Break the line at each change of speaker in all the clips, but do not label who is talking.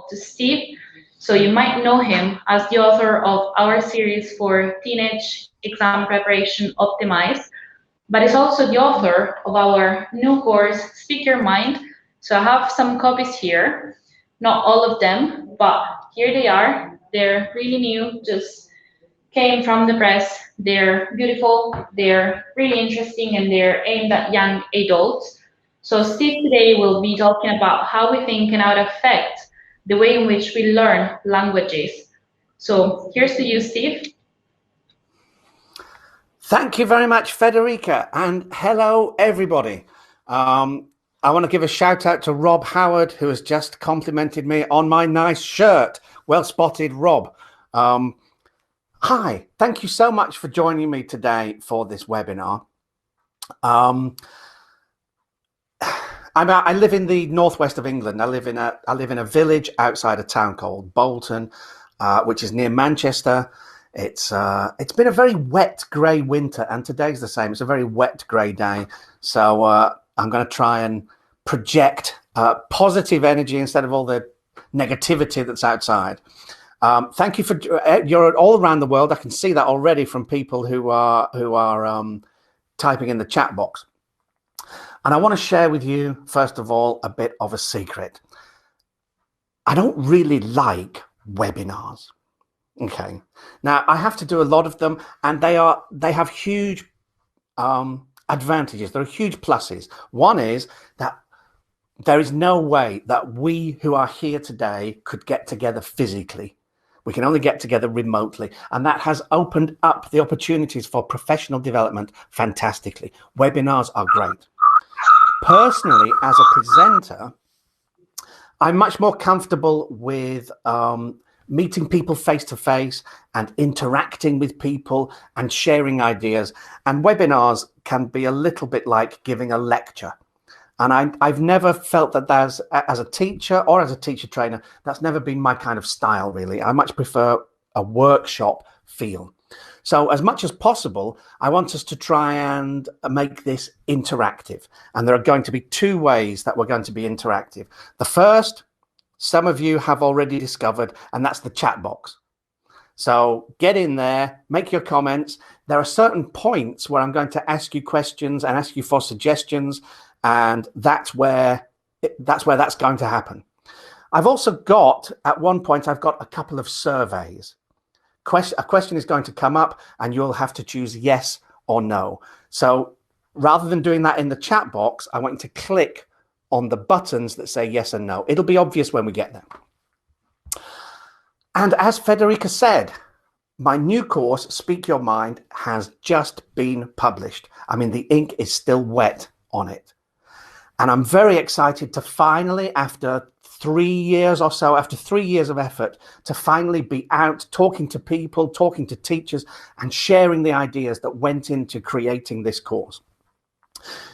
call to Steve. So you might know him as the author of our series for teenage exam preparation Optimize, but he's also the author of our new course, Speak Your Mind. So I have some copies here, not all of them, but here they are. They're really new, just came from the press. They're beautiful, they're really interesting, and they're aimed at young adults. So Steve today will be talking about how we think and how it affects the way in which we learn languages. So here's to you, Steve.
Thank you very much, Federica, and hello, everybody. I want to give a shout out to Rob Howard, who has just complimented me on my nice shirt. Well spotted, Rob. Hi, thank you so much for joining me today for this webinar. I live in the northwest of England. I live in a village outside a town called Bolton, which is near Manchester. It's been a very wet, grey winter, and today's the same. It's a very wet, grey day. So I'm going to try and project positive energy instead of all the negativity that's outside. Thank you for you're all around the world. I can see that already from people who are typing in the chat box. And I want to share with you, first of all, a bit of a secret. I don't really like webinars. Okay. Now I have to do a lot of them, and they have huge advantages. There are huge pluses. One is that there is no way that we who are here today could get together physically. We can only get together remotely, and that has opened up the opportunities for professional development fantastically. Webinars are great. Personally, as a presenter, I'm much more comfortable with meeting people face to face and interacting with people and sharing ideas. And webinars can be a little bit like giving a lecture. And I've never felt that as a teacher or as a teacher trainer, that's never been my kind of style, really. I much prefer a workshop feel. So as much as possible, I want us to try and make this interactive. And there are going to be two ways that we're going to be interactive. The first, some of you have already discovered, and that's the chat box. So get in there, make your comments. There are certain points where I'm going to ask you questions and ask you for suggestions, and that's where that's going to happen. I've also got, at one point, I've got a couple of surveys. A question is going to come up, and you'll have to choose yes or no. So rather than doing that in the chat box, I want you to click on the buttons that say yes and no. It'll be obvious when we get there. And as Federica said, my new course, Speak Your Mind, has just been published. I mean, the ink is still wet on it. And I'm very excited to finally, after 3 years or so, after 3 years of effort, to finally be out talking to people, talking to teachers, and sharing the ideas that went into creating this course.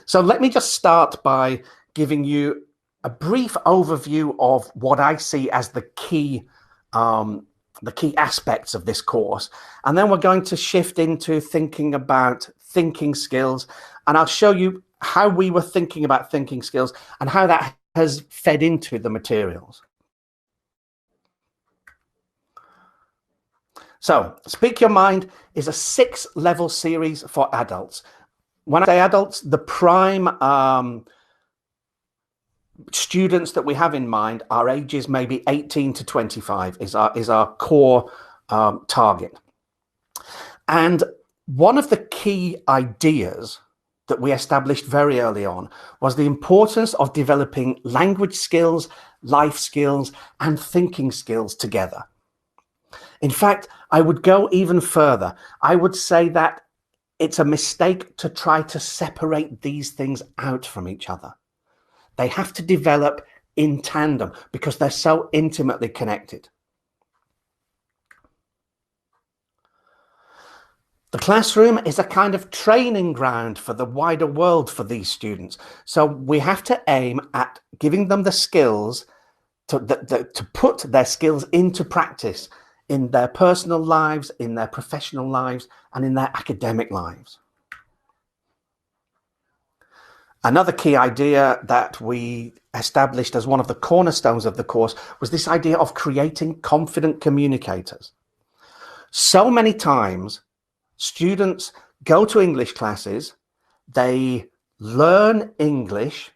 So let me just start by giving you a brief overview of what I see as the key aspects of this course. And then we're going to shift into thinking about thinking skills. And I'll show you how we were thinking about thinking skills and how that has fed into the materials. So Speak Your Mind is a 6-level series for adults. When I say adults, the prime students that we have in mind are ages maybe 18 to 25 is our core target. And one of the key ideas that we established very early on was the importance of developing language skills, life skills, and thinking skills together. In fact, I would go even further. I would say that it's a mistake to try to separate these things out from each other. They have to develop in tandem because they're so intimately connected. The classroom is a kind of training ground for the wider world for these students. So we have to aim at giving them the skills to put their skills into practice in their personal lives, in their professional lives, and in their academic lives. Another key idea that we established as one of the cornerstones of the course was this idea of creating confident communicators. So many times, students go to English classes, they learn English,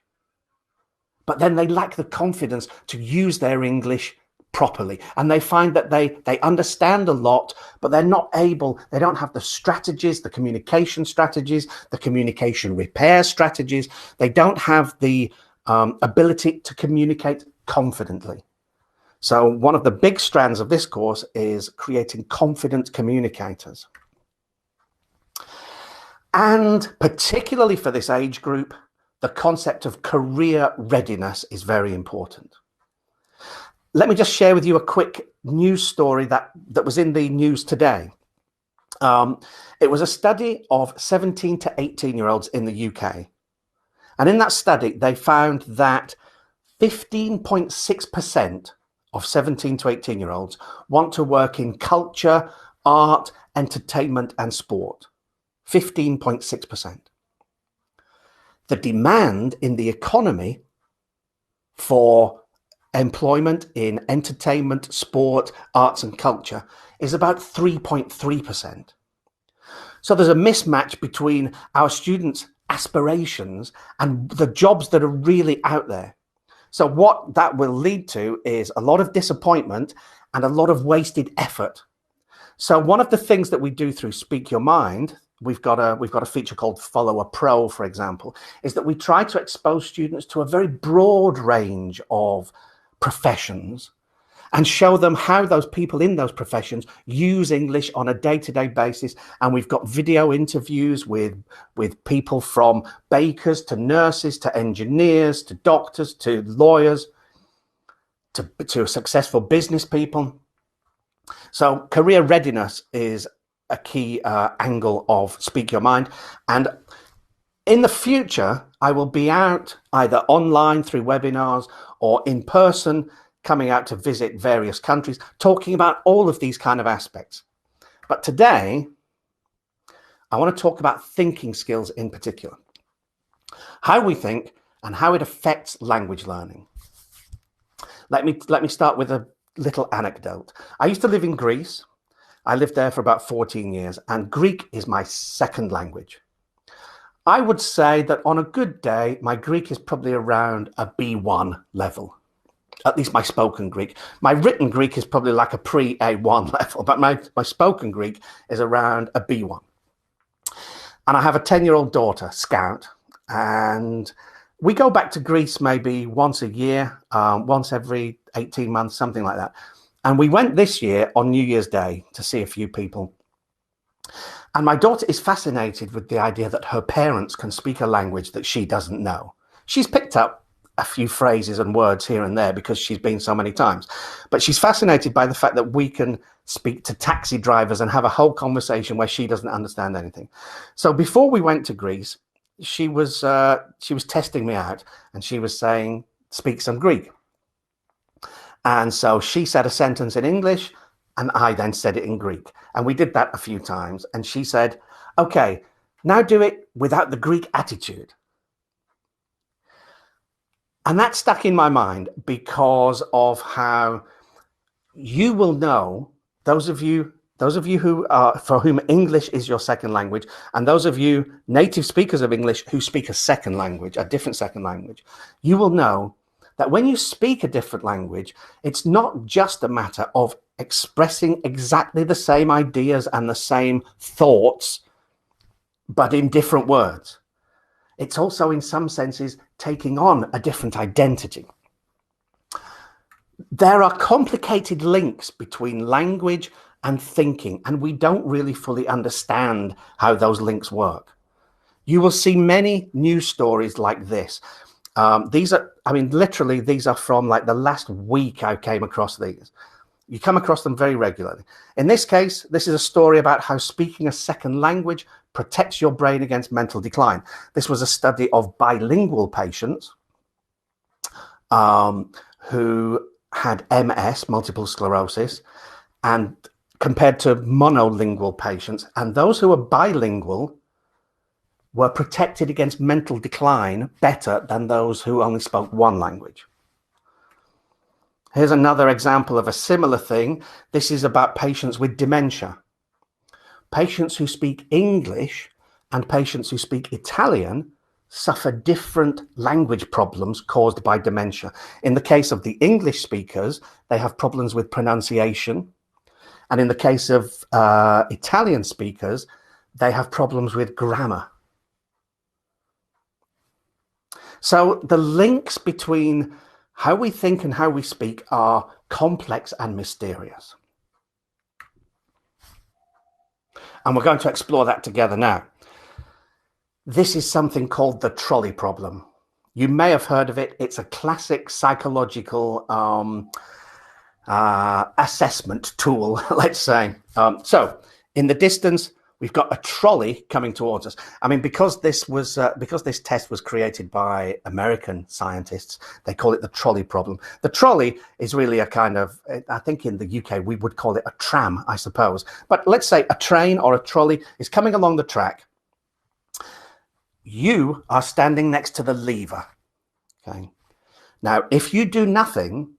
but then they lack the confidence to use their English properly. And they find that they understand a lot, but they're not able, they don't have the strategies, the communication strategies, the communication repair strategies. They don't have the ability to communicate confidently. So one of the big strands of this course is creating confident communicators. And particularly for this age group, the concept of career readiness is very important. Let me just share with you a quick news story that was in the news today. It was a study of 17 to 18-year-olds in the UK. And in that study, they found that 15.6% of 17 to 18-year-olds want to work in culture, art, entertainment, and sport. 15.6%. The demand in the economy for employment in entertainment, sport, arts, and culture is about 3.3%. So there's a mismatch between our students' aspirations and the jobs that are really out there. So what that will lead to is a lot of disappointment and a lot of wasted effort. So one of the things that we do through Speak Your Mind, we've got a feature called Follow a Pro, for example, is that we try to expose students to a very broad range of professions and show them how those people in those professions use English on a day-to-day basis. And we've got video interviews with people from bakers to nurses to engineers to doctors to lawyers to successful business people. So career readiness is a key angle of Speak Your Mind. And in the future, I will be out either online through webinars or in person, coming out to visit various countries, talking about all of these kind of aspects. But today, I want to talk about thinking skills in particular. How we think and how it affects language learning. Let me start with a little anecdote. I used to live in Greece. I lived there for about 14 years, and Greek is my second language. I would say that on a good day, my Greek is probably around a B1 level. At least my spoken Greek. My written Greek is probably like a pre-A1 level, but my spoken Greek is around a B1. And I have a 10-year-old daughter, Scout, and we go back to Greece maybe once a year, once every 18 months, something like that. And we went this year on New Year's Day to see a few people. And my daughter is fascinated with the idea that her parents can speak a language that she doesn't know. She's picked up a few phrases and words here and there because she's been so many times. But she's fascinated by the fact that we can speak to taxi drivers and have a whole conversation where she doesn't understand anything. So before we went to Greece, she was testing me out, and she was saying, speak some Greek. And so she said a sentence in English, and I then said it in Greek. And we did that a few times. And she said, okay, now do it without the Greek attitude. And that stuck in my mind because of how you will know, those of you who for whom English is your second language, and those of you native speakers of English who speak a second language, a different second language, you will know that when you speak a different language, it's not just a matter of expressing exactly the same ideas and the same thoughts, but in different words. It's also, in some senses, taking on a different identity. There are complicated links between language and thinking, and we don't really fully understand how those links work. You will see many news stories like this. These are from like the last week I came across these. You come across them very regularly. In this case, this is a story about how speaking a second language protects your brain against mental decline. This was a study of bilingual patients who had MS, multiple sclerosis, and compared to monolingual patients. And those who were bilingual were protected against mental decline better than those who only spoke one language. Here's another example of a similar thing. This is about patients with dementia. Patients who speak English and patients who speak Italian suffer different language problems caused by dementia. In the case of the English speakers, they have problems with pronunciation. And in the case of Italian speakers, they have problems with grammar. So the links between how we think and how we speak are complex and mysterious. And we're going to explore that together now. This is something called the trolley problem. You may have heard of it. It's a classic psychological assessment tool, let's say. So in the distance, we've got a trolley coming towards us. I mean, because this test was created by American scientists, they call it the trolley problem. The trolley is really a kind of, I think in the UK, we would call it a tram, I suppose. But let's say a train or a trolley is coming along the track. You are standing next to the lever. Okay. Now, if you do nothing,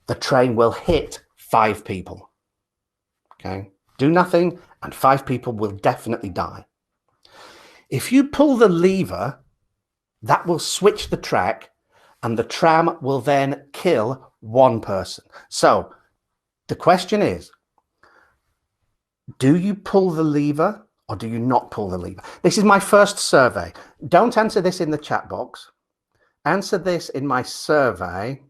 the train will hit 5 people. Okay. Do nothing, and 5 people will definitely die. If you pull the lever, that will switch the track, and the tram will then kill 1 person. So the question is, do you pull the lever or do you not pull the lever? This is my first survey. Don't answer this in the chat box. Answer this in my survey,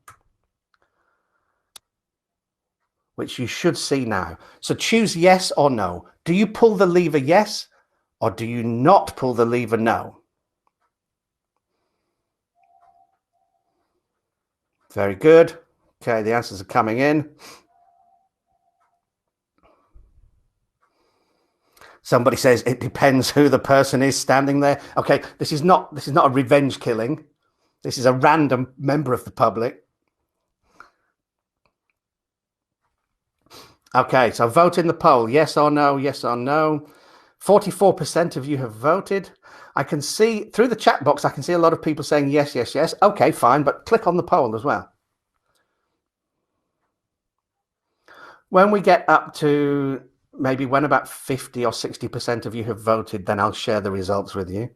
which you should see now. So choose yes or no. Do you pull the lever yes, or do you not pull the lever no? Very good. Okay, the answers are coming in. Somebody says it depends who the person is standing there. Okay, this is not a revenge killing. This is a random member of the public. Okay, so vote in the poll. Yes or no, yes or no. 44% of you have voted. I can see through the chat box, I can see a lot of people saying yes, yes, yes. Okay, fine, but click on the poll as well. When we get up to maybe when about 50 or 60% of you have voted, then I'll share the results with you.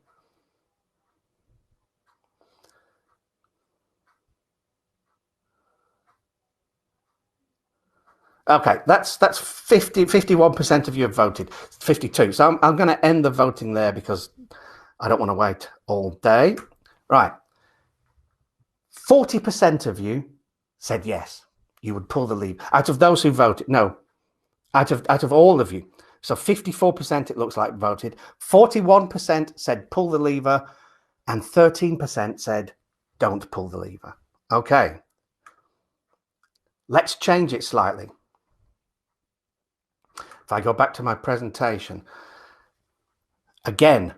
Okay, that's 51% of you have voted, 52. So I'm going to end the voting there because I don't want to wait all day. Right. 40% of you said yes, you would pull the lever. Out of those who voted, no, out of all of you. So 54% it looks like voted, 41% said pull the lever, and 13% said don't pull the lever. Okay. Let's change it slightly. If I go back to my presentation, again,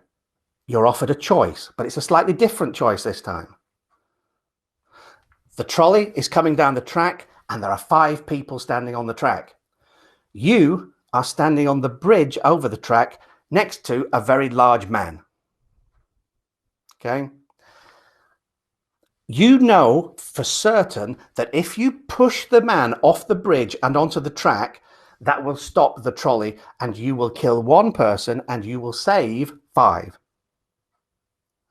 you're offered a choice, but it's a slightly different choice this time. The trolley is coming down the track and there are 5 people standing on the track. You are standing on the bridge over the track next to a very large man. Okay. You know for certain that if you push the man off the bridge and onto the track, that will stop the trolley and you will kill 1 person and you will save 5.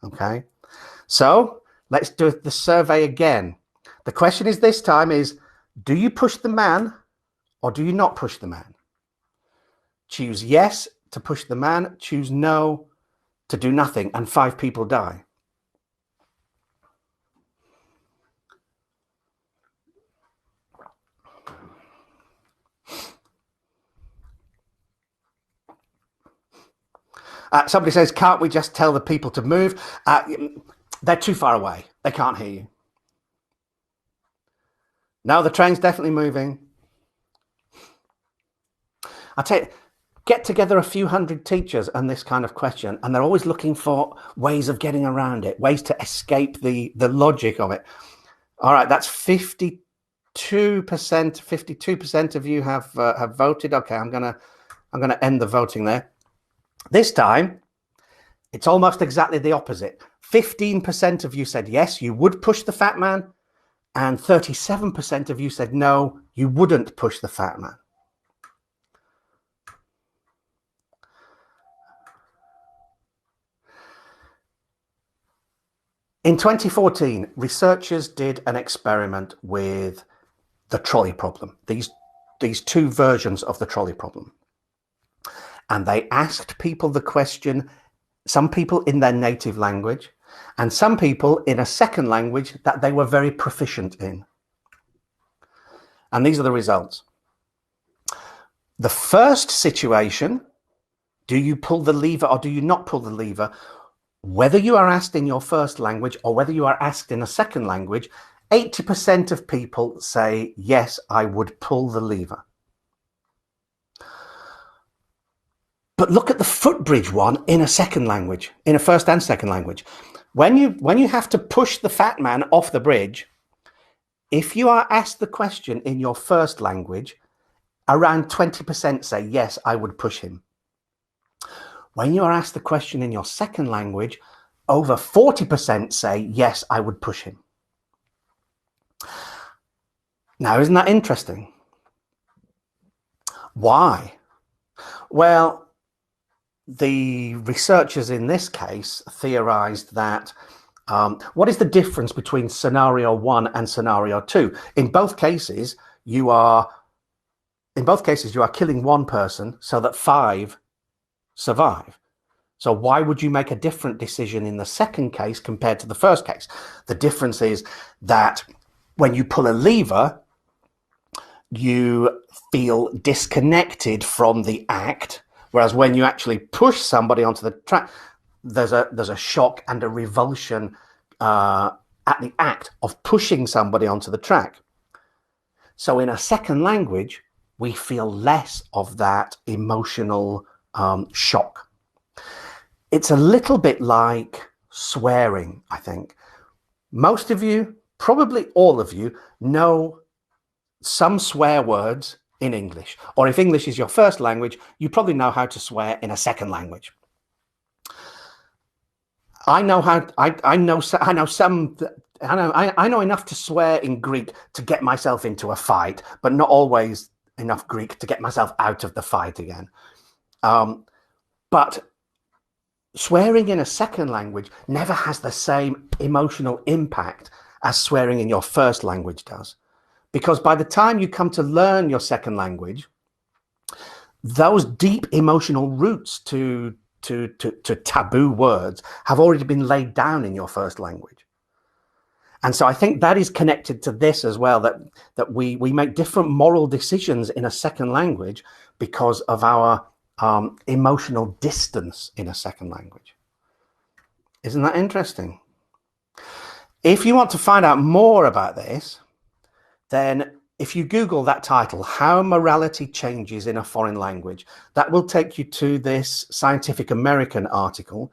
Okay. So let's do the survey again. The question is this time is, do you push the man or do you not push the man? Choose yes to push the man, choose no to do nothing, and 5 people die. Somebody says, can't we just tell the people to move? They're too far away. They can't hear you. No, the train's definitely moving. I'll tell you, get together a few hundred teachers on this kind of question, and they're always looking for ways of getting around it, ways to escape the logic of it. All right, that's 52%. 52% of you have voted. Okay, I'm gonna end the voting there. This time, It's almost exactly the opposite. 15% of you said yes, you would push the fat man, and 37% of you said no, you wouldn't push the fat man. In 2014, researchers did an experiment with the trolley problem, these two versions of the trolley problem. And they asked people the question, some people in their native language, and some people in a second language that they were very proficient in. And these are the results. The first situation, do you pull the lever or do you not pull the lever? Whether you are asked in your first language or whether you are asked in a second language, 80% of people say, yes, I would pull the lever. But look at the footbridge one in a second language, in a first and second language. When you have to push the fat man off the bridge, if you are asked the question in your first language, around 20% say, yes, I would push him. When you are asked the question in your second language, over 40% say, yes, I would push him. Now, isn't that interesting? Why? Well, the researchers in this case theorized that what is the difference between scenario 1 and scenario 2? In both cases, you are killing one person so that 5 survive. So why would you make a different decision in the second case compared to the first case? The difference is that when you pull a lever, you feel disconnected from the act, whereas when you actually push somebody onto the track, there's a shock and a revulsion at the act of pushing somebody onto the track. So in a second language, we feel less of that emotional shock. It's a little bit like swearing, I think. Most of you, probably all of you, know some swear words in English. Or if English is your first language, you probably know how to swear in a second language. I know enough to swear in Greek to get myself into a fight, but not always enough Greek to get myself out of the fight again. But swearing in a second language never has the same emotional impact as swearing in your first language does. Because by the time you come to learn your second language, those deep emotional roots to taboo words have already been laid down in your first language. And so I think that is connected to this as well, that we make different moral decisions in a second language because of our emotional distance in a second language. Isn't that interesting? If you want to find out more about this, then if you Google that title, How Morality Changes in a Foreign Language, that will take you to this Scientific American article.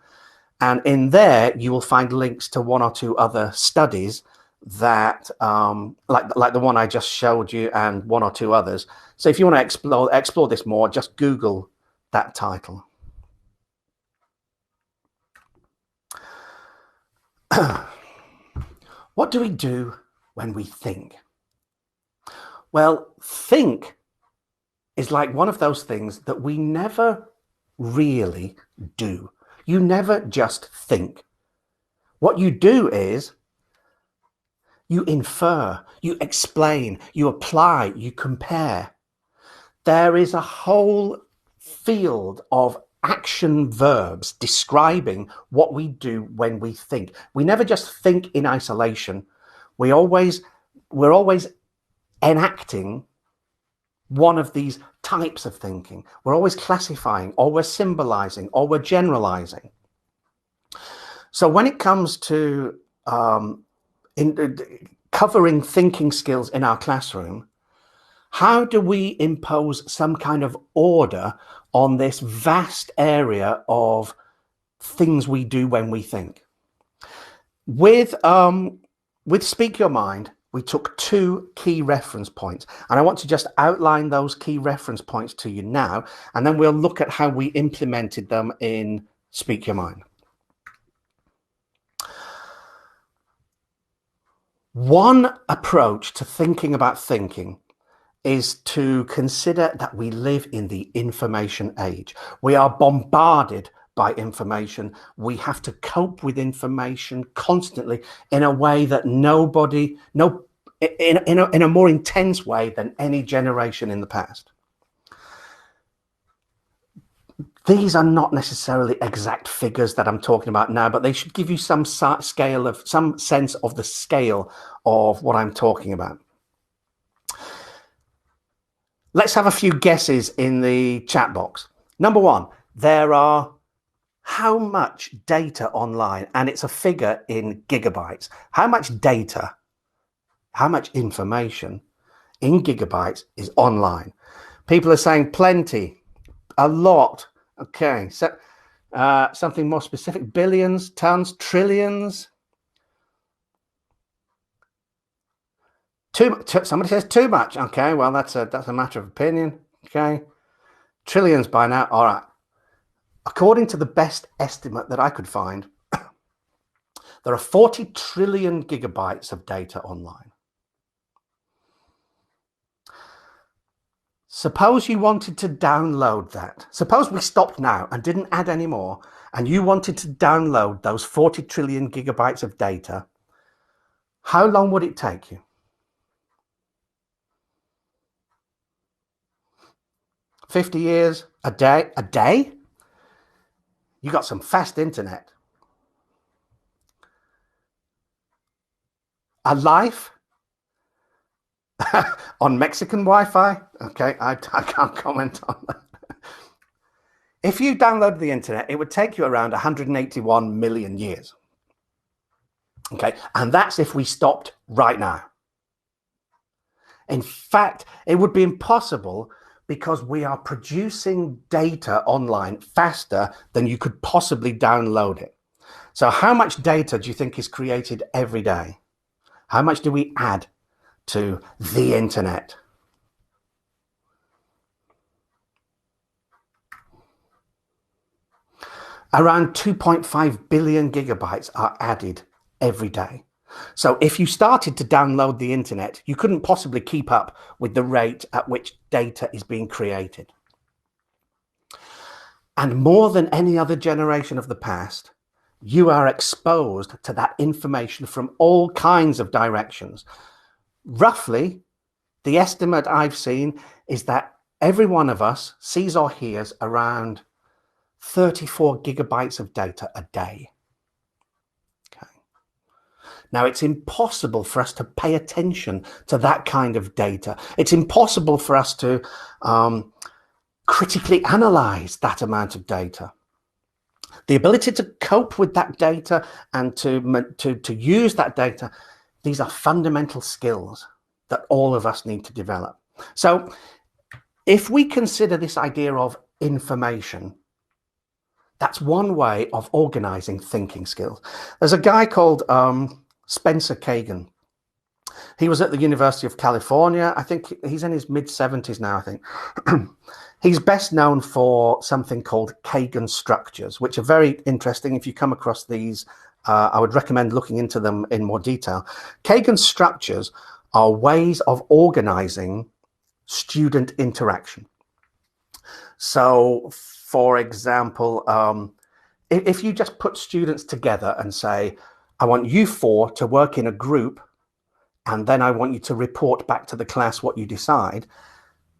And in there, you will find links to one or two other studies that, like the one I just showed you and one or two others. So if you want to explore this more, just Google that title. What do we do when we think? Well, think is like one of those things that we never really do. You never just think. What you do is you infer, you explain, you apply, you compare. There is a whole field of action verbs describing what we do when we think. We never just think in isolation. We're always enacting one of these types of thinking. We're always classifying, or we're symbolizing, or we're generalizing. So when it comes to covering thinking skills in our classroom, how do we impose some kind of order on this vast area of things we do when we think? With Speak Your Mind, we took 2 key reference points, and I want to just outline those key reference points to you now, and then we'll look at how we implemented them in Speak Your Mind. One approach to thinking about thinking is to consider that we live in the information age. We are bombarded by information. We have to cope with information constantly in a way that in a more intense way than any generation in the past. These are not necessarily exact figures that I'm talking about now, but they should give you some sense of the scale of what I'm talking about. Let's have a few guesses in the chat box. Number one, there are how much data online, and it's a figure in gigabytes. How much data, how much information in gigabytes is online? People are saying plenty, a lot. Okay, so something more specific, billions, tons, trillions. Somebody says too much. Okay, well, that's a matter of opinion. Okay, trillions by now. All right. According to the best estimate that I could find, there are 40 trillion gigabytes of data online. Suppose you wanted to download that. Suppose we stopped now and didn't add any more, and you wanted to download those 40 trillion gigabytes of data. How long would it take you? 50 years? A day? A day? You got some fast internet. A life? On Mexican Wi-Fi? Okay, I can't comment on that. If you downloaded the internet, it would take you around 181 million years. Okay, and that's if we stopped right now. In fact, it would be impossible because we are producing data online faster than you could possibly download it. So how much data do you think is created every day? How much do we add to the internet? Around 2.5 billion gigabytes are added every day. So if you started to download the internet, you couldn't possibly keep up with the rate at which data is being created. And more than any other generation of the past, you are exposed to that information from all kinds of directions. Roughly, the estimate I've seen is that every one of us sees or hears around 34 gigabytes of data a day. Okay. Now, it's impossible for us to pay attention to that kind of data. It's impossible for us to critically analyze that amount of data. The ability to cope with that data and to use that data, these are fundamental skills that all of us need to develop. So if we consider this idea of information, that's one way of organizing thinking skills. There's a guy called Spencer Kagan. He was at the University of California. I think he's in his mid-70s now, I think. He's best known for something called Kagan structures, which are very interesting. If you come across these, I would recommend looking into them in more detail. Kagan structures are ways of organizing student interaction. So, for example, if you just put students together and say, I want you four to work in a group, and then I want you to report back to the class what you decide,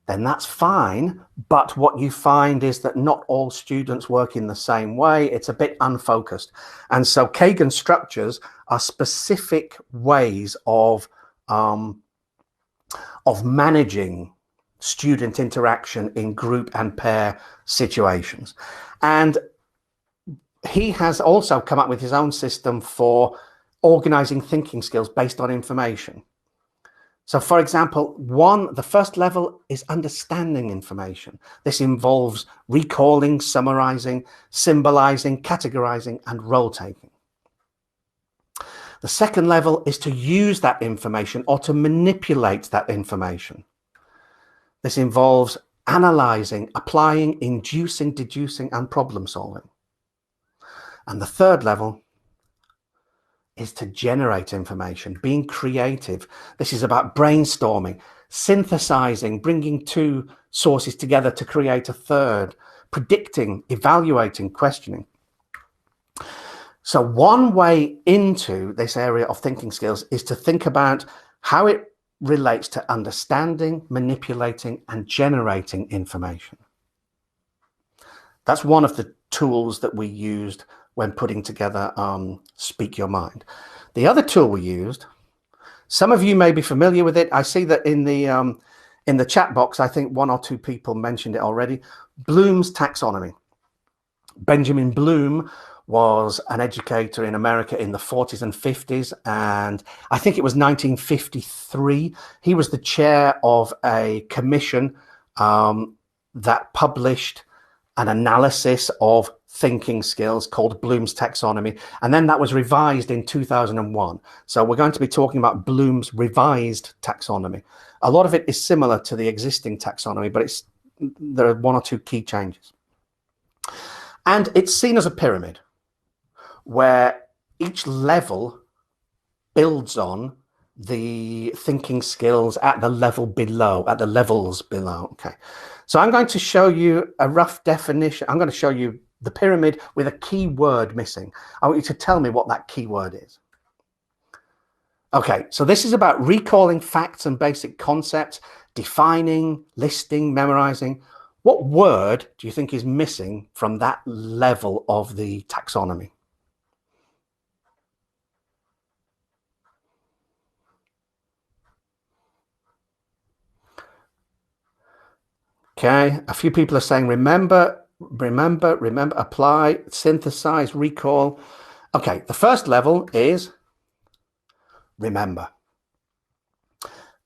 then that's fine. But what you find is that not all students work in the same way. It's a bit unfocused. And so Kagan structures are specific ways of managing student interaction in group and pair situations. And he has also come up with his own system for organizing thinking skills based on information. So, for example, the first level is understanding information. This involves recalling, summarizing, symbolizing, categorizing, and role-taking. The second level is to use that information or to manipulate that information. This involves analyzing, applying, inducing, deducing, and problem solving. And the third level is to generate information, being creative. This is about brainstorming, synthesizing, bringing two sources together to create a third, predicting, evaluating, questioning. So one way into this area of thinking skills is to think about how it relates to understanding, manipulating, and generating information. That's one of the tools that we used when putting together Speak Your Mind. The other tool we used, some of you may be familiar with it. I see that in the chat box, I think one or two people mentioned it already. Bloom's taxonomy. Benjamin Bloom was an educator in America in the 40s and 50s, and I think it was 1953. He was the chair of a commission that published an analysis of thinking skills called Bloom's taxonomy, and then that was revised in 2001. So we're going to be talking about Bloom's revised taxonomy. A lot of it is similar to the existing taxonomy, but there are one or two key changes. And it's seen as a pyramid where each level builds on the thinking skills at the level below, at the levels below. Okay. So I'm going to show you a rough definition. I'm going to show you the pyramid with a key word missing. I want you to tell me what that key word is. Okay, so this is about recalling facts and basic concepts, defining, listing, memorizing. What word do you think is missing from that level of the taxonomy? Okay, a few people are saying remember, apply, synthesize, recall. Okay, the first level is remember.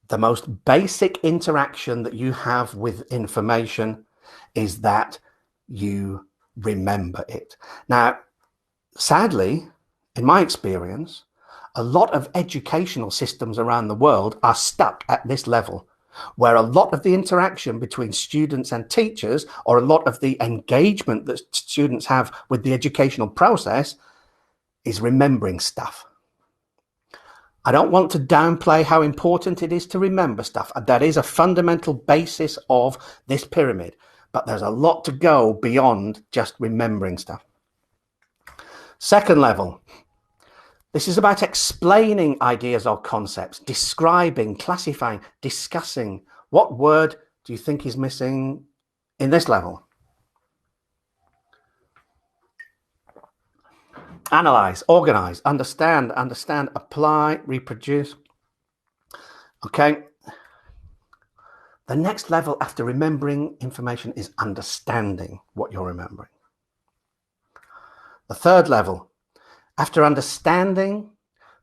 The most basic interaction that you have with information is that you remember it. Now, sadly, in my experience, a lot of educational systems around the world are stuck at this level, where a lot of the interaction between students and teachers, or a lot of the engagement that students have with the educational process, is remembering stuff. I don't want to downplay how important it is to remember stuff. That is a fundamental basis of this pyramid, but there's a lot to go beyond just remembering stuff. Second level, this is about explaining ideas or concepts, describing, classifying, discussing. What word do you think is missing in this level? Analyze, organize, understand, apply, reproduce. Okay. The next level after remembering information is understanding what you're remembering. The third level, after understanding,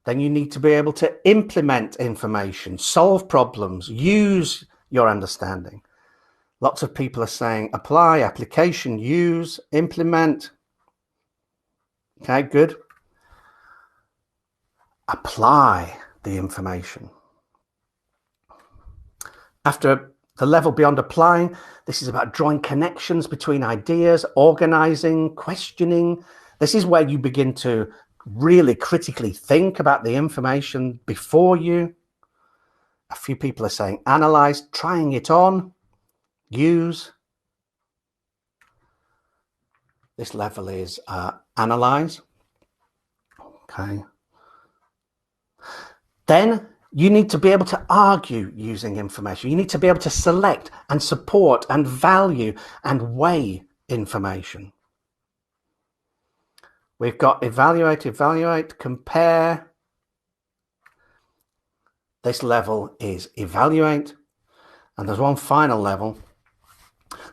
then you need to be able to implement information, solve problems, use your understanding. Lots of people are saying apply, application, use, implement. Okay, good. Apply the information. After the level beyond applying, this is about drawing connections between ideas, organizing, questioning. This is where you begin to really critically think about the information before you. A few people are saying analyze, trying it on, use. This level is analyze. Okay. Then you need to be able to argue using information. You need to be able to select and support and value and weigh information. We've got evaluate, compare. This level is evaluate. And there's one final level.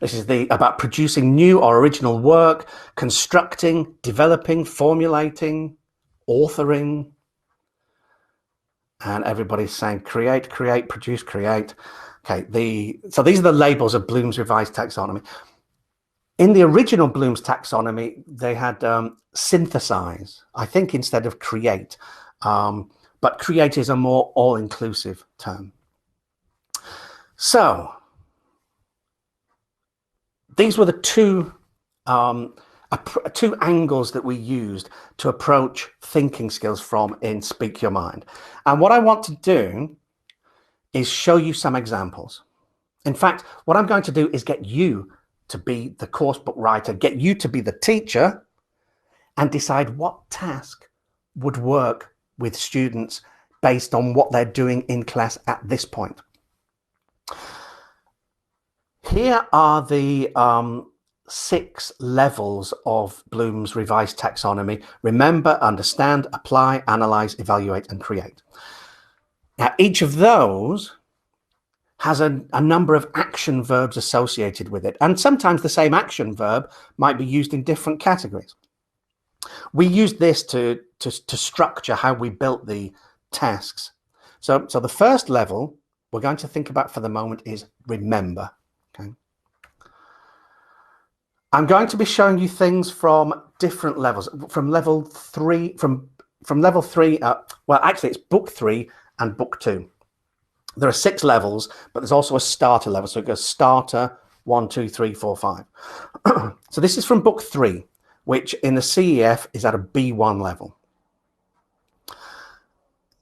This is about producing new or original work, constructing, developing, formulating, authoring. And everybody's saying create, produce, create. Okay, so these are the labels of Bloom's revised taxonomy. In the original Bloom's taxonomy, they had synthesize, I think, instead of create. But create is a more all-inclusive term. So these were the two two angles that we used to approach thinking skills from in Speak Your Mind. And what I want to do is show you some examples. In fact, what I'm going to do is get you to be the course book writer, get you to be the teacher, and decide what task would work with students based on what they're doing in class at this point. Here are the 6 levels of Bloom's revised taxonomy: remember, understand, apply, analyze, evaluate, and create. Now, each of those has a number of action verbs associated with it, and sometimes the same action verb might be used in different categories. We used this to structure how we built the tasks. So the first level we're going to think about for the moment is remember. Okay. I'm going to be showing you things from different levels, from level 3, from level 3. Well, actually, it's book 3 and book 2. There are 6 levels, but there's also a starter level. So it goes starter 1, 2, 3, 4, 5. So this is from book 3, which in the CEF is at a B1 level.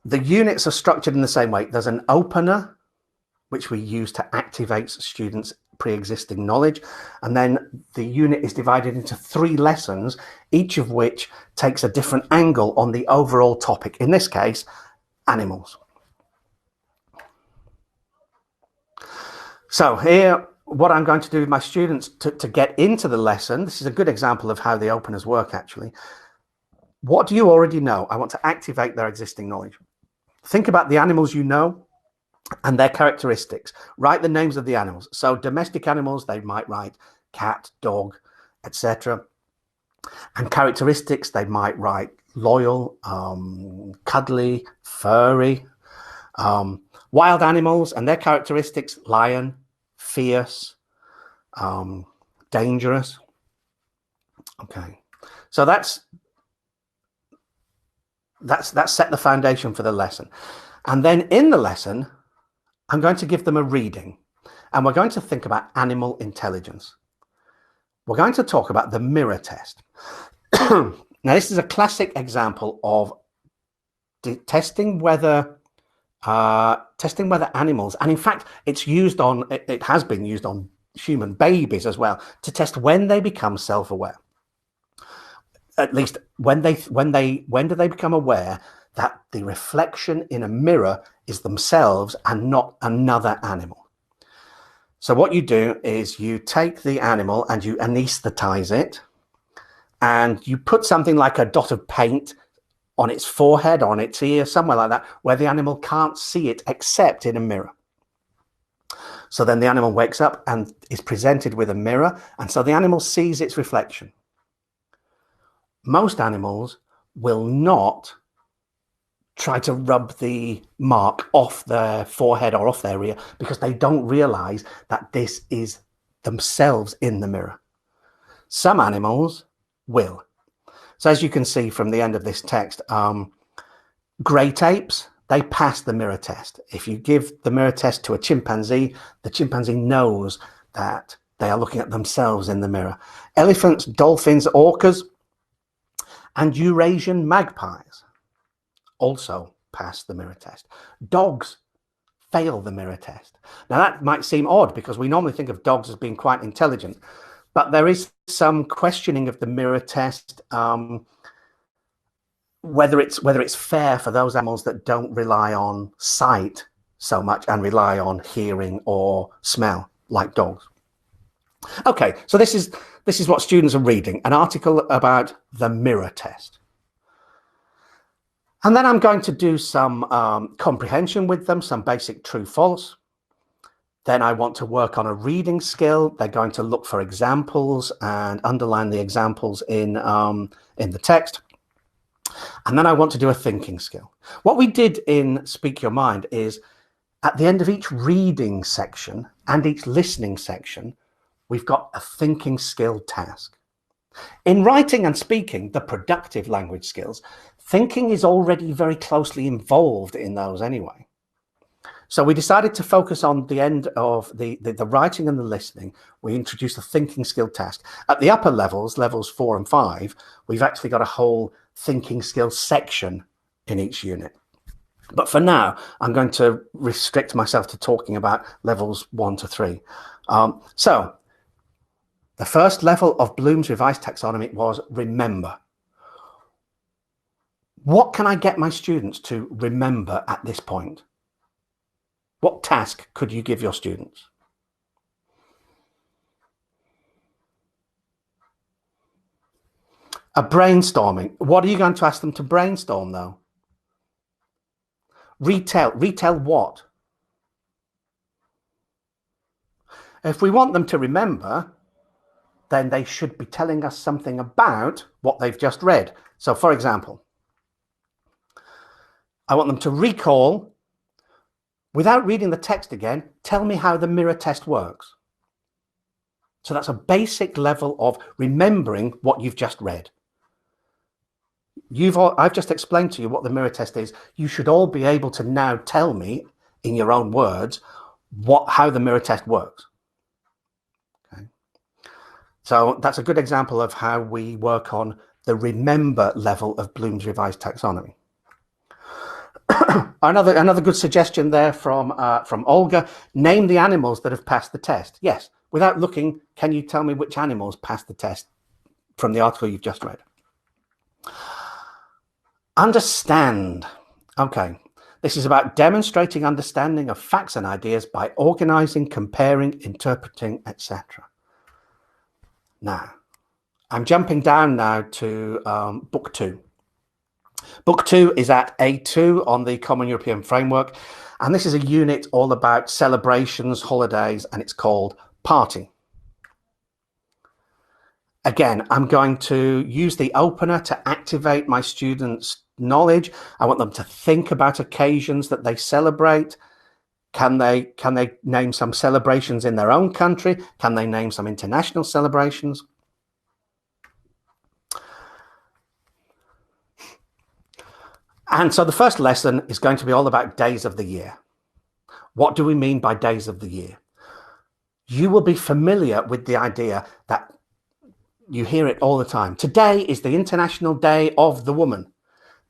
The units are structured in the same way. There's an opener, which we use to activate students' pre-existing knowledge. And then the unit is divided into 3 lessons, each of which takes a different angle on the overall topic. In this case, animals. So here, what I'm going to do with my students to get into the lesson, this is a good example of how the openers work actually. What do you already know? I want to activate their existing knowledge. Think about the animals you know and their characteristics. Write the names of the animals. So domestic animals, they might write cat, dog, etc. And characteristics, they might write loyal, cuddly, furry. Wild animals and their characteristics: lion, fierce, dangerous. Okay, so that's set the foundation for the lesson. And then in the lesson, I'm going to give them a reading, and we're going to think about animal intelligence. We're going to talk about the mirror test. Now, this is a classic example of testing whether animals, and in fact it has been used on human babies as well, to test when they become self-aware. At least when do they become aware that the reflection in a mirror is themselves and not another animal. So what you do is you take the animal and you anesthetize it, and you put something like a dot of paint on its forehead, on its ear, somewhere like that, where the animal can't see it except in a mirror. So then the animal wakes up and is presented with a mirror, and so the animal sees its reflection. Most animals will not try to rub the mark off their forehead or off their ear because they don't realize that this is themselves in the mirror. Some animals will. So as you can see from the end of this text, great apes, they pass the mirror test. If you give the mirror test to a chimpanzee, the chimpanzee knows that they are looking at themselves in the mirror. Elephants, dolphins, orcas, and Eurasian magpies also pass the mirror test. Dogs fail the mirror test. Now that might seem odd because we normally think of dogs as being quite intelligent, but there is some questioning of the mirror test, whether it's fair for those animals that don't rely on sight so much and rely on hearing or smell like dogs. Okay, so this is what students are reading, an article about the mirror test. And then I'm going to do some comprehension with them, some basic true-false. Then I want to work on a reading skill. They're going to look for examples and underline the examples in the text. And then I want to do a thinking skill. What we did in Speak Your Mind is at the end of each reading section and each listening section, we've got a thinking skill task. In writing and speaking, the productive language skills, thinking is already very closely involved in those anyway. So we decided to focus on the end of the writing and the listening. We introduced a thinking skill test. At the upper levels, levels 4 and 5, we've actually got a whole thinking skill section in each unit. But for now, I'm going to restrict myself to talking about levels 1 to 3. So the first level of Bloom's revised taxonomy was remember. What can I get my students to remember at this point? What task could you give your students? A brainstorming. What are you going to ask them to brainstorm, though? Retell what? If we want them to remember, then they should be telling us something about what they've just read. So, for example, I want them to recall, without reading the text again, tell me how the mirror test works. So that's a basic level of remembering what you've just read. I've just explained to you what the mirror test is. You should all be able to now tell me in your own words how the mirror test works. Okay. So that's a good example of how we work on the remember level of Bloom's revised taxonomy. Another good suggestion there from Olga. Name the animals that have passed the test. Yes, without looking, can you tell me which animals passed the test from the article you've just read? Understand. Okay, this is about demonstrating understanding of facts and ideas by organizing, comparing, interpreting, etc. Now, I'm jumping down now to book 2. Book 2 is at A2 on the Common European Framework, and this is a unit all about celebrations, holidays, and it's called Party. Again, I'm going to use the opener to activate my students' knowledge. I want them to think about occasions that they celebrate. Can they name some celebrations in their own country? Can they name some international celebrations? And so the first lesson is going to be all about days of the year. What do we mean by days of the year? You will be familiar with the idea that you hear it all the time. Today is the International Day of the Woman.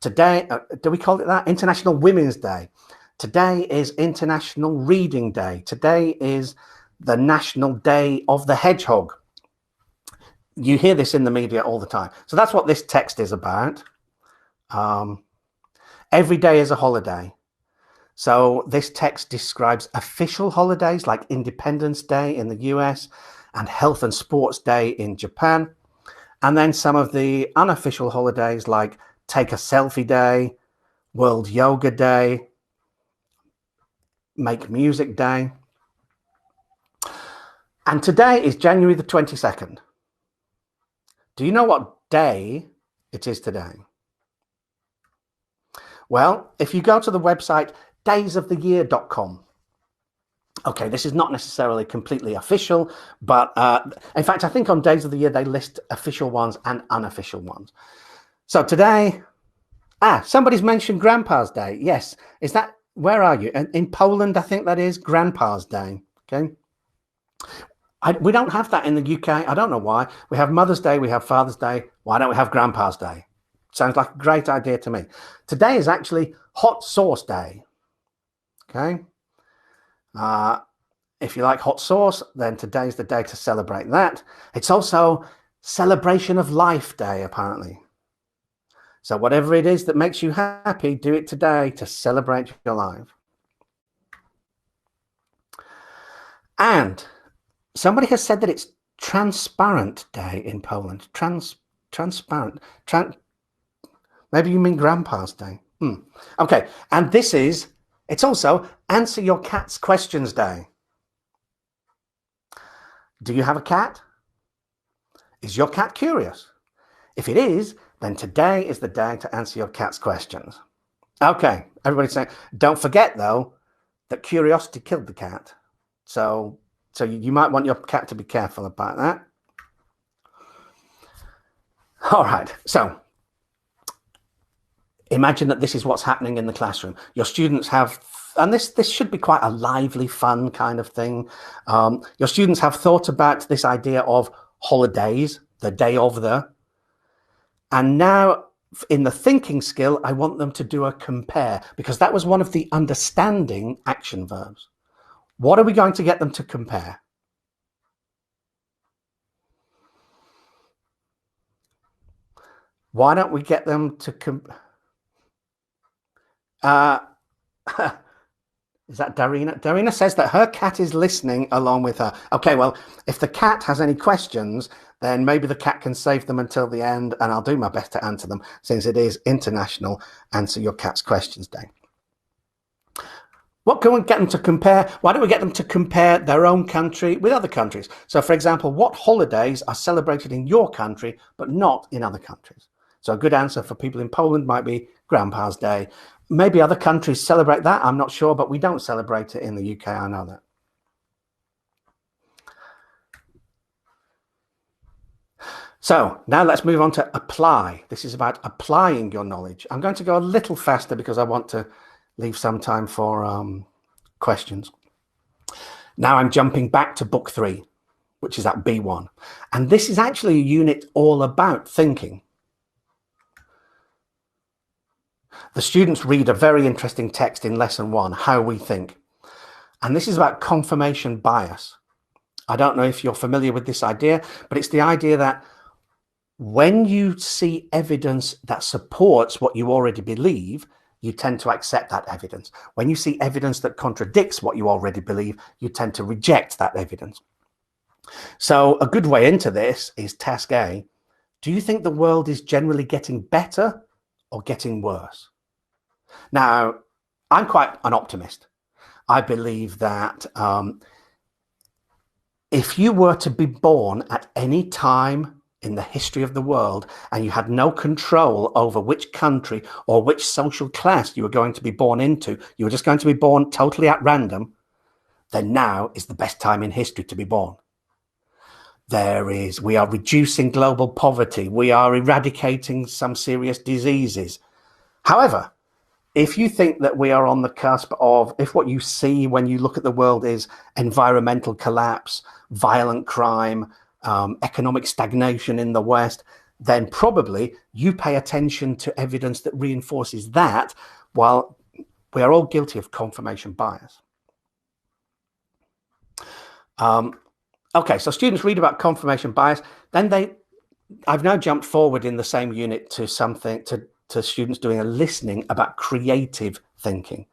Today, do we call it that? International Women's Day. Today is International Reading Day. Today is the National Day of the Hedgehog. You hear this in the media all the time. So that's what this text is about. Every day is a holiday. So this text describes official holidays like Independence Day in the US and Health and Sports Day in Japan. And then some of the unofficial holidays like Take a Selfie Day, World Yoga Day, Make Music Day. And today is January the 22nd. Do you know what day it is today? Well, if you go to the website daysoftheyear.com, okay, this is not necessarily completely official, but in fact, I think on Days of the Year, they list official ones and unofficial ones. So today, somebody's mentioned Grandpa's Day. Yes. Is that, where are you? In Poland, I think that is Grandpa's Day. Okay. We don't have that in the UK. I don't know why. We have Mother's Day. We have Father's Day. Why don't we have Grandpa's Day? Sounds like a great idea to me. Today is actually Hot Sauce Day. Okay. If you like hot sauce, then today's the day to celebrate that. It's also Celebration of Life Day, apparently. So whatever it is that makes you happy, do it today to celebrate your life. And somebody has said that it's Transparent Day in Poland. Transparent. Maybe you mean Grandpa's Day. Okay, and it's also Answer Your Cat's Questions Day. Do you have a cat? Is your cat curious? If it is, then today is the day to answer your cat's questions. Okay, everybody's saying, don't forget though, that curiosity killed the cat. So you might want your cat to be careful about that. All right, so imagine that this is what's happening in the classroom. Your students have and this should be quite a lively, fun kind of thing. Your students have thought about this idea of holidays, the day of the, and now in the thinking skill, I want them to do a compare, because that was one of the understanding action verbs. What are we going to get them to compare? Why don't we get them to is that Darina? Darina says that her cat is listening along with her. Okay, well, if the cat has any questions, then maybe the cat can save them until the end, and I'll do my best to answer them, since it is International Answer Your Cat's Questions Day. What can we get them to compare? Why don't we get them to compare their own country with other countries? So, for example, what holidays are celebrated in your country but not in other countries? So a good answer for people in Poland might be Grandpa's Day. Maybe other countries celebrate that, I'm not sure, but we don't celebrate it in the UK, I know that. So now let's move on to apply. This is about applying your knowledge. I'm going to go a little faster because I want to leave some time for questions. Now I'm jumping back to book 3, which is at B1. And this is actually a unit all about thinking. The students read a very interesting text in lesson 1, How We Think. And this is about confirmation bias. I don't know if you're familiar with this idea, but it's the idea that when you see evidence that supports what you already believe, you tend to accept that evidence. When you see evidence that contradicts what you already believe, you tend to reject that evidence. So a good way into this is task A. Do you think the world is generally getting better or getting worse? Now, I'm quite an optimist. I believe that if you were to be born at any time in the history of the world and you had no control over which country or which social class you were going to be born into, you were just going to be born totally at random, then now is the best time in history to be born. We are reducing global poverty. We are eradicating some serious diseases. However, if you think that we are on the cusp of, if what you see when you look at the world is environmental collapse, violent crime, economic stagnation in the West, then probably you pay attention to evidence that reinforces that, while we are all guilty of confirmation bias. Okay, so students read about confirmation bias, then I've now jumped forward in the same unit to students doing a listening about creative thinking.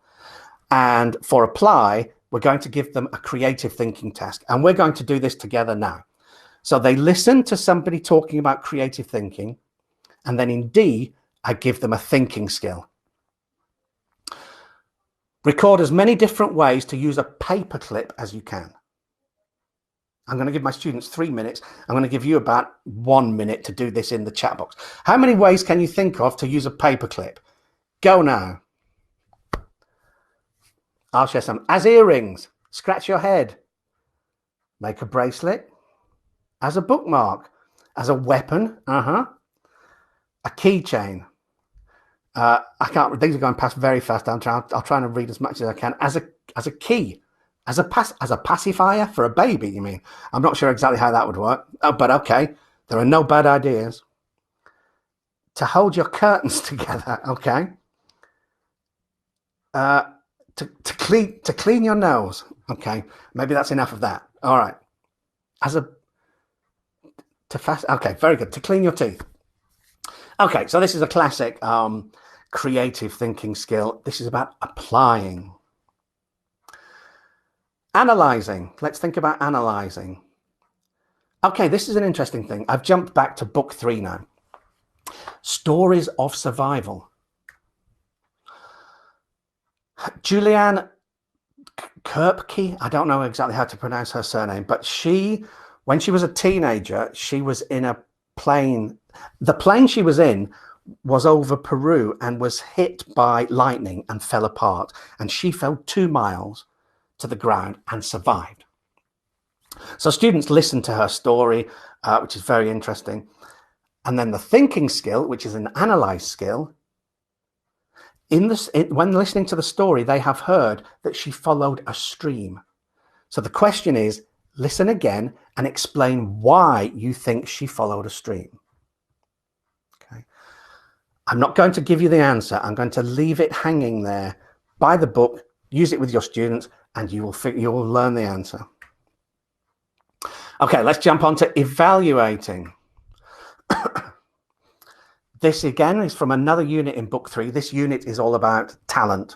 And for apply, we're going to give them a creative thinking task. And we're going to do this together now. So they listen to somebody talking about creative thinking. And then in D, I give them a thinking skill. Record as many different ways to use a paperclip as you can. I'm going to give my students 3 minutes. I'm going to give you about 1 minute to do this in the chat box. How many ways can you think of to use a paperclip? Go now. I'll share some. As earrings, scratch your head, make a bracelet, as a bookmark, as a weapon, a keychain. I can't. These are going past very fast. I'll try and read as much as I can. As a key. As a pacifier for a baby, you mean? I'm not sure exactly how that would work, but okay. There are no bad ideas. To hold your curtains together, okay. To clean your nose, okay. Maybe that's enough of that. All right. Okay, very good. To clean your teeth. Okay, so this is a classic creative thinking skill. This is about applying. Analyzing. Let's think about analyzing. Okay, this is an interesting thing. I've jumped back to book 3 now. Stories of survival. Julianne Kirpke, I don't know exactly how to pronounce her surname, but when she was a teenager, she was in a plane. The plane she was in was over Peru and was hit by lightning and fell apart. And she fell 2 miles to the ground and survived. So students listened to her story, which is very interesting. And then the thinking skill, which is an analyze skill, when listening to the story, they have heard that she followed a stream. So the question is, listen again and explain why you think she followed a stream. Okay. I'm not going to give you the answer. I'm going to leave it hanging there. Buy the book, use it with your students, and you will learn the answer. Okay, let's jump on to evaluating. This again is from another unit in book 3. This unit is all about talent.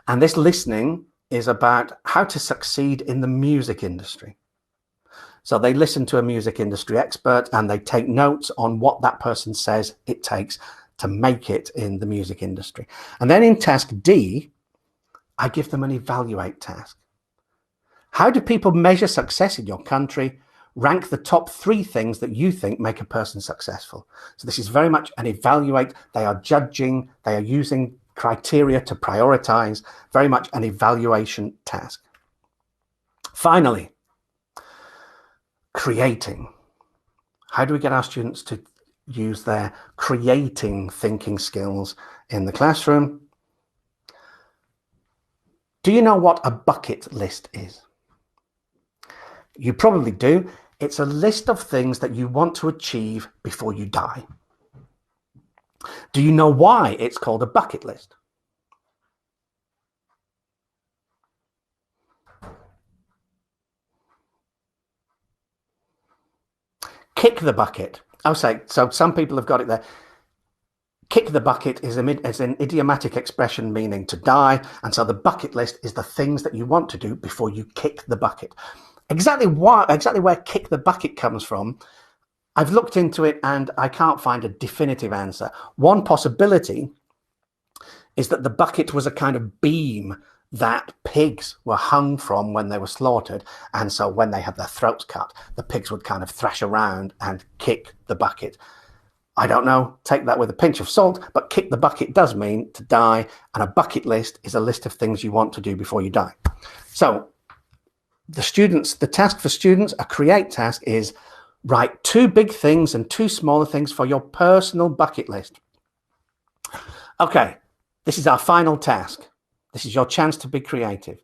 And this listening is about how to succeed in the music industry. So they listen to a music industry expert and they take notes on what that person says it takes to make it in the music industry. And then in task D, I give them an evaluate task. How do people measure success in your country? Rank the top 3 things that you think make a person successful. So this is very much an evaluate. They are judging, they are using criteria to prioritize, very much an evaluation task. Finally, creating. How do we get our students to use their creating thinking skills in the classroom? Do you know what a bucket list is? You probably do. It's a list of things that you want to achieve before you die. Do you know why it's called a bucket list? Kick the bucket. I'll say, so some people have got it there. Kick the bucket is an idiomatic expression meaning to die. And so the bucket list is the things that you want to do before you kick the bucket. Exactly where kick the bucket comes from, I've looked into it and I can't find a definitive answer. One possibility is that the bucket was a kind of beam that pigs were hung from when they were slaughtered. And so when they had their throats cut, the pigs would kind of thrash around and kick the bucket. I don't know, take that with a pinch of salt, but kick the bucket does mean to die. And a bucket list is a list of things you want to do before you die. So the task for students, a create task, is write 2 big things and 2 smaller things for your personal bucket list. Okay, this is our final task. This is your chance to be creative.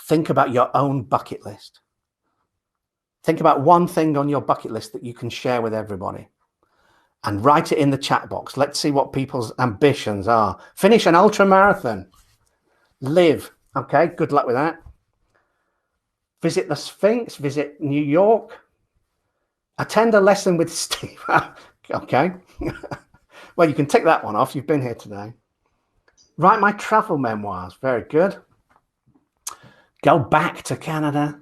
Think about your own bucket list. Think about one thing on your bucket list that you can share with everybody and write it in the chat box. Let's see what people's ambitions are. Finish an ultra marathon. Live. Okay, good luck with that. Visit the Sphinx, visit New York, attend a lesson with Steve. Okay. Well, you can tick that one off. You've been here today. Write my travel memoirs. Very good. Go back to Canada.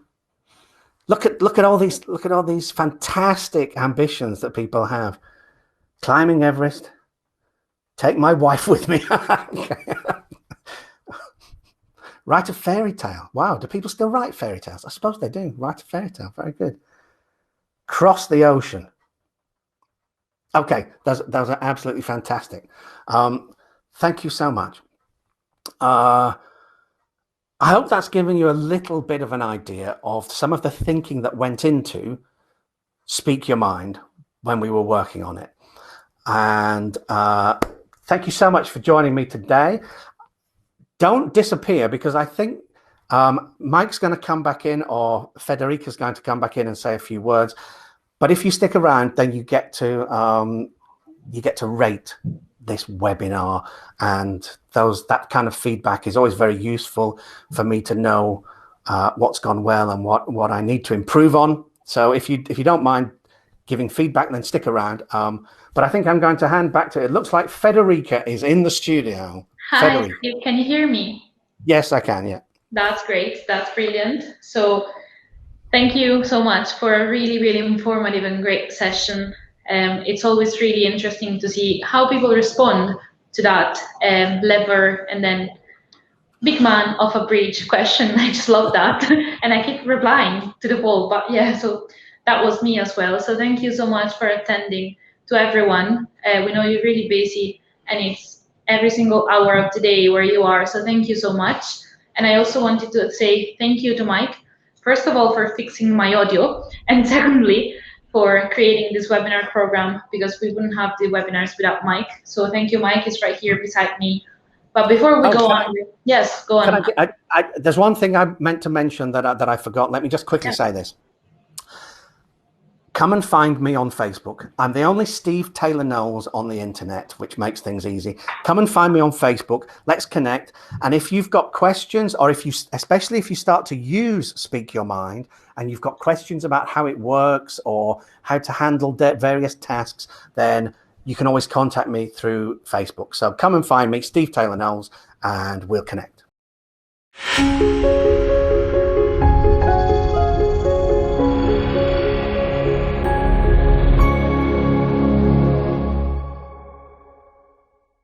Look at all these fantastic ambitions that people have. Climbing Everest. Take my wife with me. Okay. Write a fairy tale. Wow, do people still write fairy tales? I suppose they do. Write a fairy tale. Very good. Cross the ocean. Okay, those are absolutely fantastic. Thank you so much. I hope that's given you a little bit of an idea of some of the thinking that went into Speak Your Mind when we were working on it. And thank you so much for joining me today. Don't disappear, because I think Mike's going to come back in, or Federica's going to come back in and say a few words. But if you stick around, then you get to rate this webinar, and that kind of feedback is always very useful for me to know what's gone well and what I need to improve on. So if you don't mind giving feedback, then stick around. But I think I'm going to hand back to it. Looks like Federica is in the studio.
Hi, Steve, can you hear me?
Yes, I can, yeah.
That's great. That's brilliant. So thank you so much for a really, really informative and great session. It's always really interesting to see how people respond to that lever and then big man of a bridge question. I just love that. And I keep replying to the poll, but yeah, so that was me as well. So thank you so much for attending to everyone. We know you're really busy and it's every single hour of the day where you are. So thank you so much. And I also wanted to say thank you to Mike, first of all, for fixing my audio, and secondly, for creating this webinar program, because we wouldn't have the webinars without Mike. So thank you, Mike is right here beside me But before we
Oh,
go
can
on, yes, go on.
there's one thing I meant to mention that I forgot. Let me just quickly say this. Come and find me on Facebook. I'm the only Steve Taylor Knowles on the internet, which makes things easy. Come and find me on Facebook. Let's connect. And if you've got questions, or especially if you start to use Speak Your Mind and you've got questions about how it works or how to handle various tasks, then you can always contact me through Facebook. So come and find me, Steve Taylor Knowles, and we'll connect.